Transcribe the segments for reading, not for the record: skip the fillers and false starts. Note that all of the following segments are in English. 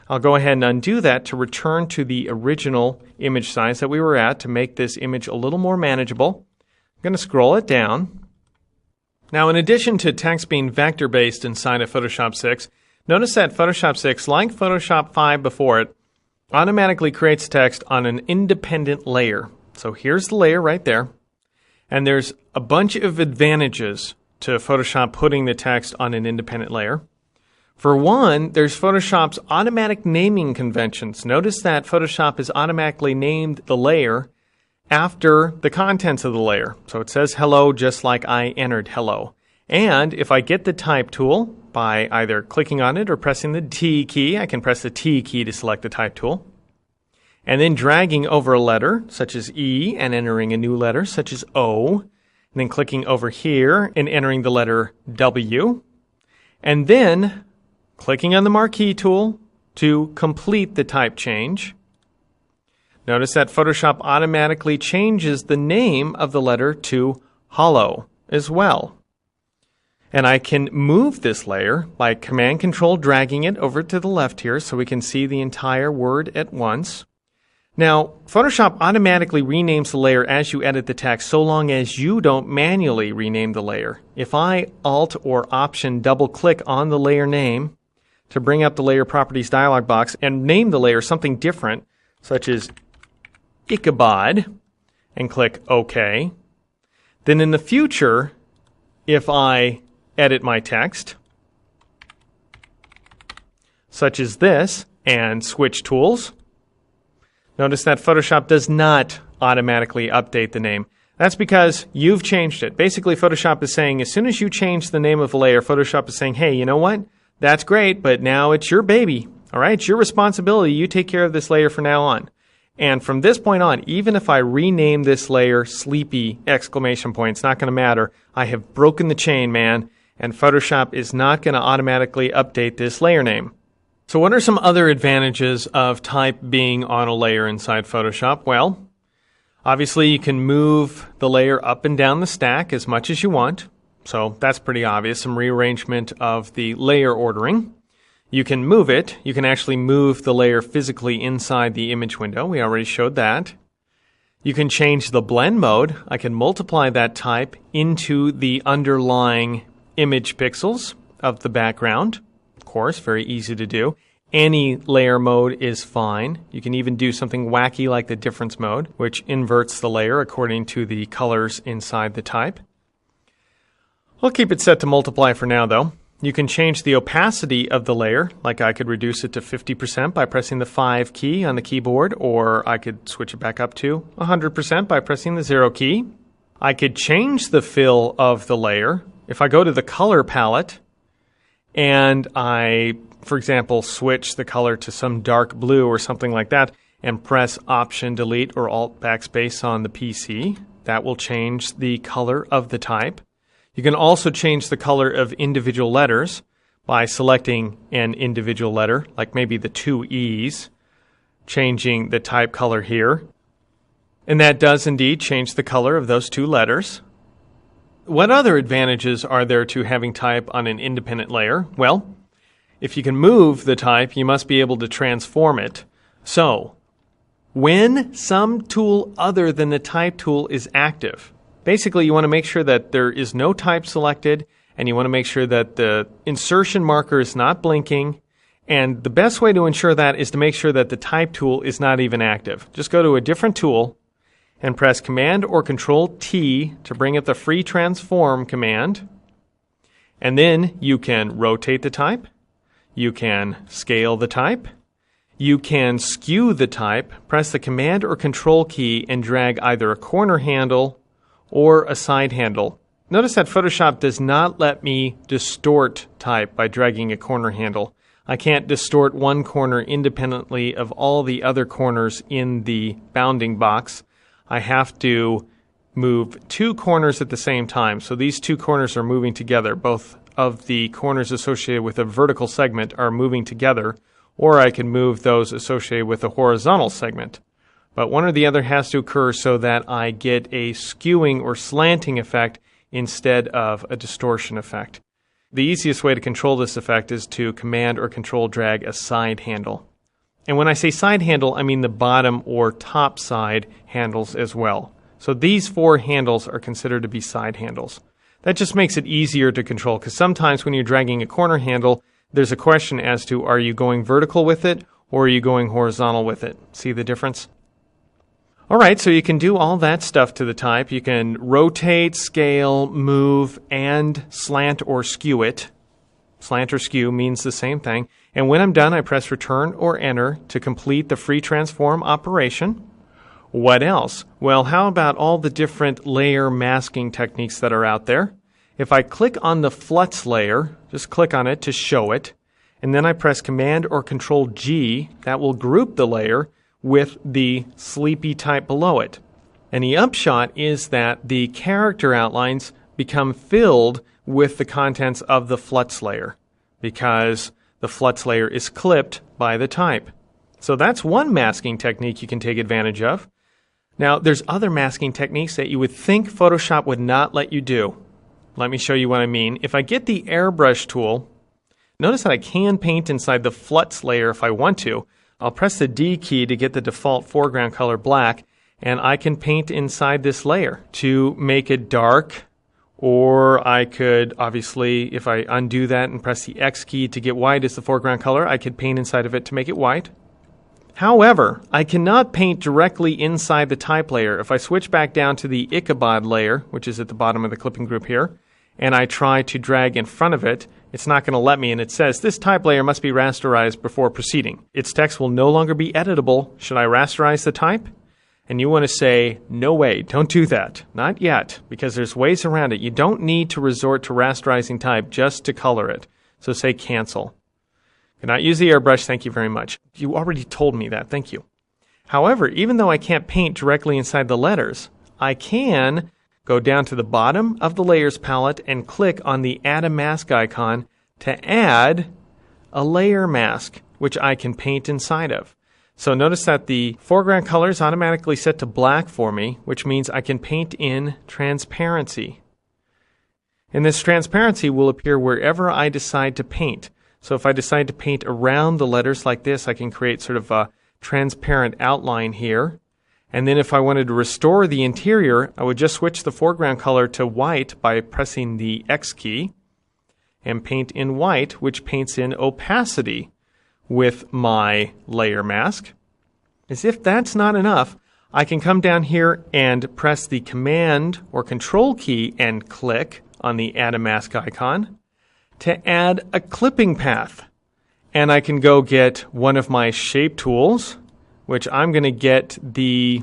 I'll go ahead and undo that to return to the original image size that we were at to make this image a little more manageable. I'm going to scroll it down. Now, in addition to text being vector-based inside of Photoshop 6, notice that Photoshop 6, like Photoshop 5 before it, automatically creates text on an independent layer. So here's the layer right there. And there's a bunch of advantages to Photoshop putting the text on an independent layer. For one, there's Photoshop's automatic naming conventions. Notice that Photoshop has automatically named the layer after the contents of the layer. So it says hello just like I entered hello. And if I get the type tool by either clicking on it or pressing the T key, I can press the T key to select the type tool. And then dragging over a letter such as E and entering a new letter such as O. And then clicking over here and entering the letter W. And then clicking on the marquee tool to complete the type change. Notice that Photoshop automatically changes the name of the letter to hollow as well. And I can move this layer by Command-Control dragging it over to the left here so we can see the entire word at once. Now, Photoshop automatically renames the layer as you edit the text so long as you don't manually rename the layer. If I Alt or Option double-click on the layer name to bring up the Layer Properties dialog box and name the layer something different, such as Ichabod, and click OK, then in the future, if I edit my text, such as this, and switch tools, notice that Photoshop does not automatically update the name. That's because you've changed it. Basically, Photoshop is saying as soon as you change the name of a layer, Photoshop is saying, hey, you know what? That's great, but now it's your baby. All right? It's your responsibility. You take care of this layer from now on. And from this point on, even if I rename this layer Sleepy ! It's not going to matter. I have broken the chain, man, and Photoshop is not going to automatically update this layer name. So what are some other advantages of type being on a layer inside Photoshop? Well, obviously you can move the layer up and down the stack as much as you want. So that's pretty obvious, some rearrangement of the layer ordering. You can move it. You can actually move the layer physically inside the image window. We already showed that. You can change the blend mode. I can multiply that type into the underlying image pixels of the background. Of course, very easy to do. Any layer mode is fine. You can even do something wacky like the difference mode, which inverts the layer according to the colors inside the type. I'll keep it set to multiply for now, though. You can change the opacity of the layer, like I could reduce it to 50% by pressing the 5 key on the keyboard, or I could switch it back up to 100% by pressing the 0 key. I could change the fill of the layer. If I go to the color palette and I, for example, switch the color to some dark blue or something like that and press Option Delete or Alt Backspace on the PC, that will change the color of the type. You can also change the color of individual letters by selecting an individual letter, like maybe the 2 E's, changing the type color here. And that does indeed change the color of those 2 letters. What other advantages are there to having type on an independent layer? Well, if you can move the type, you must be able to transform it. So, when some tool other than the type tool is active, basically, you want to make sure that there is no type selected, and you want to make sure that the insertion marker is not blinking. And the best way to ensure that is to make sure that the type tool is not even active. Just go to a different tool and press Command or Control T to bring up the free transform command. And then you can rotate the type. You can scale the type. You can skew the type. Press the Command or Control key and drag either a corner handle or a side handle. Notice that Photoshop does not let me distort type by dragging a corner handle. I can't distort one corner independently of all the other corners in the bounding box. I have to move 2 corners at the same time. So these 2 corners are moving together. Both of the corners associated with a vertical segment are moving together, or I can move those associated with a horizontal segment. But one or the other has to occur so that I get a skewing or slanting effect instead of a distortion effect. The easiest way to control this effect is to Command or Control drag a side handle. And when I say side handle, I mean the bottom or top side handles as well. So these 4 handles are considered to be side handles. That just makes it easier to control, because sometimes when you're dragging a corner handle, there's a question as to, are you going vertical with it or are you going horizontal with it? See the difference? All right, so you can do all that stuff to the type. You can rotate, scale, move, and slant or skew it. Slant or skew means the same thing. And when I'm done, I press Return or Enter to complete the free transform operation. What else? Well, how about all the different layer masking techniques that are out there? If I click on the flux layer, just click on it to show it, and then I press Command or Control G, that will group the layer with the sleepy type below it. And the upshot is that the character outlines become filled with the contents of the flux layer, because the flux layer is clipped by the type. So that's one masking technique you can take advantage of. Now, there's other masking techniques that you would think Photoshop would not let you do. Let me show you what I mean. If I get the airbrush tool, notice that I can paint inside the flux layer if I want to. I'll press the D key to get the default foreground color black, and I can paint inside this layer to make it dark, or I could, obviously, if I undo that and press the X key to get white as the foreground color, I could paint inside of it to make it white. However, I cannot paint directly inside the type layer. If I switch back down to the Ichabod layer, which is at the bottom of the clipping group here, and I try to drag in front of it, it's not going to let me, and it says this type layer must be rasterized before proceeding. Its text will no longer be editable. Should I rasterize the type? And you want to say, no way, don't do that. Not yet, because there's ways around it. You don't need to resort to rasterizing type just to color it. So say cancel. Cannot use the airbrush, thank you very much. You already told me that, thank you. However, even though I can't paint directly inside the letters, I can go down to the bottom of the Layers palette and click on the Add a Mask icon to add a layer mask, which I can paint inside of. So notice that the foreground color is automatically set to black for me, which means I can paint in transparency. And this transparency will appear wherever I decide to paint. So if I decide to paint around the letters like this, I can create sort of a transparent outline here. And then if I wanted to restore the interior, I would just switch the foreground color to white by pressing the X key and paint in white, which paints in opacity with my layer mask. As if that's not enough, I can come down here and press the Command or Control key and click on the Add a Mask icon to add a clipping path. And I can go get one of my shape tools, which I'm going to get the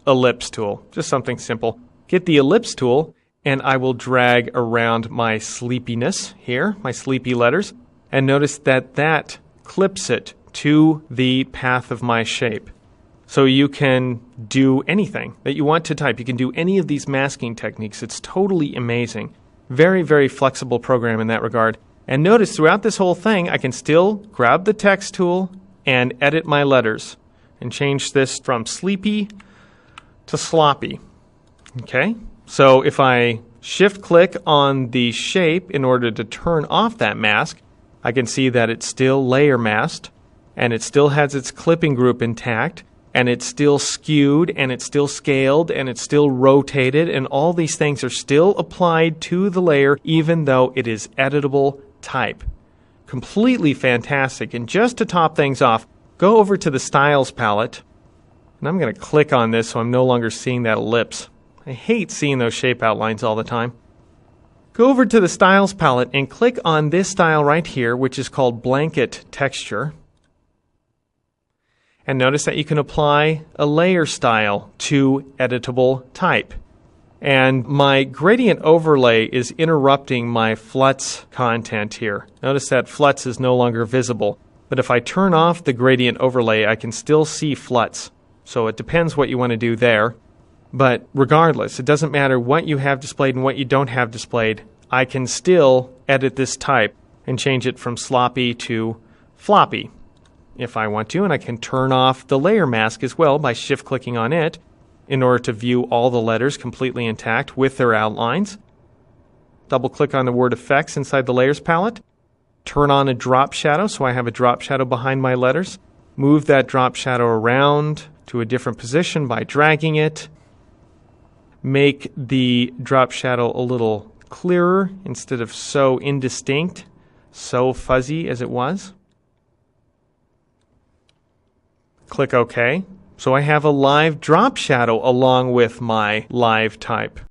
ellipse tool, just something simple. Get the ellipse tool, and I will drag around my sleepiness here, my sleepy letters, and notice that that clips it to the path of my shape. So you can do anything that you want to type. You can do any of these masking techniques. It's totally amazing. Very, very flexible program in that regard. And notice throughout this whole thing, I can still grab the text tool and edit my letters and change this from sleepy to sloppy. Okay? So if I shift click on the shape in order to turn off that mask, I can see that it's still layer masked, and it still has its clipping group intact, and it's still skewed, and it's still scaled, and it's still rotated, and all these things are still applied to the layer even though it is editable type. Completely fantastic. And just to top things off, go over to the Styles palette, and I'm going to click on this so I'm no longer seeing that ellipse. I hate seeing those shape outlines all the time. Go over to the Styles palette and click on this style right here, which is called Blanket Texture. And notice that you can apply a layer style to editable type. And my gradient overlay is interrupting my flux content here. Notice that flux is no longer visible. But if I turn off the gradient overlay, I can still see flux. So it depends what you want to do there. But regardless, it doesn't matter what you have displayed and what you don't have displayed. I can still edit this type and change it from sloppy to floppy if I want to. And I can turn off the layer mask as well by shift-clicking on it in order to view all the letters completely intact with their outlines. Double-click on the word effects inside the Layers palette. Turn on a drop shadow so I have a drop shadow behind my letters. move that drop shadow around to a different position by dragging it. Make the drop shadow a little clearer instead of so indistinct, so fuzzy as it was. Click OK. So I have a live drop shadow along with my live type.